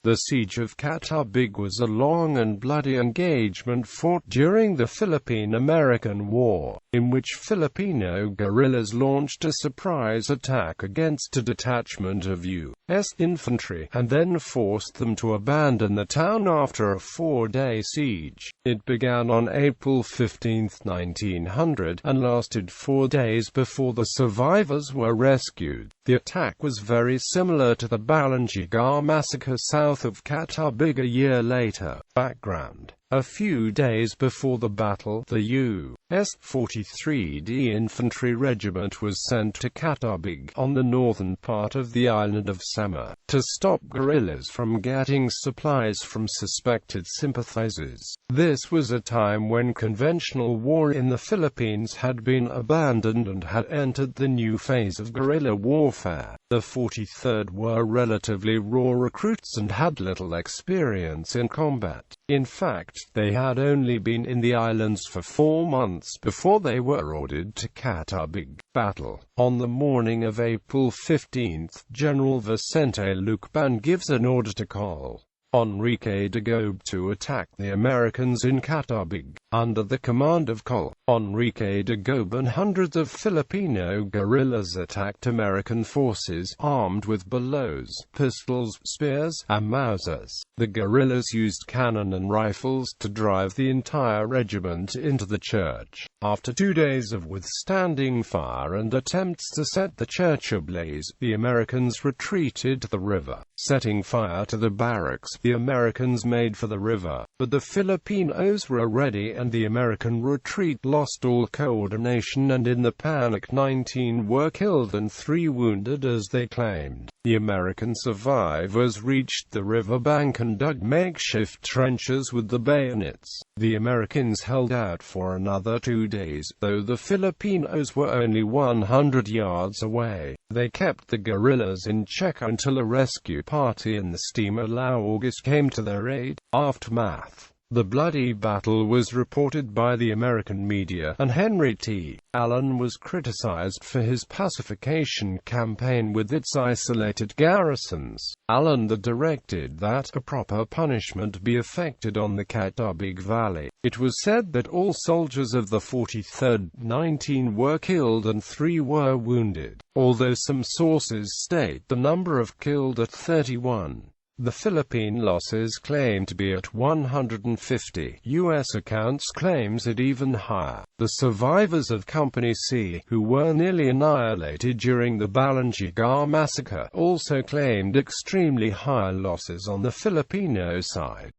The Siege of Catubig was a long and bloody engagement fought during the Philippine-American War, in which Filipino guerrillas launched a surprise attack against a detachment of U.S. infantry, and then forced them to abandon the town after a 4-day siege. It began on April 15, 1900, and lasted 4 days before the survivors were rescued. The attack was very similar to the Balangiga Massacre south of Catubig a year later. Background: a few days before the battle, the U.S. 43d Infantry Regiment was sent to Catubig, on the northern part of the island of Samar, to stop guerrillas from getting supplies from suspected sympathizers. This was a time when conventional war in the Philippines had been abandoned and had entered the new phase of guerrilla warfare. The 43rd were relatively raw recruits and had little experience in combat. In fact, they had only been in the islands for 4 months before they were ordered to Catubig. Battle. On the morning of April 15, General Vicente Lucban gives an order to Col. Enrique-de to attack the Americans in Catubig. Under the command of Col. Enrique-de and hundreds of Filipino guerrillas attacked American forces, armed with bolos, pistols, spears, and Mausers. The guerrillas used cannon and rifles to drive the entire regiment into the church. After 2 days of withstanding fire and attempts to set the church ablaze, the Americans retreated to the river. Setting fire to the barracks, the Americans made for the river, but the Filipinos were ready and the American retreat lost all coordination, and in the panic 19 were killed and 3 wounded as they claimed. The American survivors reached the river bank and dug makeshift trenches with the bayonets. The Americans held out for another 2 days, though the Filipinos were only 100 yards away. They kept the guerrillas in check until a rescue party in the steamer August came to their aid. Aftermath. The bloody battle was reported by the American media, and Henry T. Allen was criticized for his pacification campaign with its isolated garrisons. Allen directed that a proper punishment be effected on the Catubig Valley. It was said that all soldiers of the 43rd, 19 were killed and 3 were wounded, although some sources state the number of killed at 31. The Philippine losses claim to be at 150. U.S. accounts claims it even higher. The survivors of Company C, who were nearly annihilated during the Balangiga Massacre, also claimed extremely high losses on the Filipino side.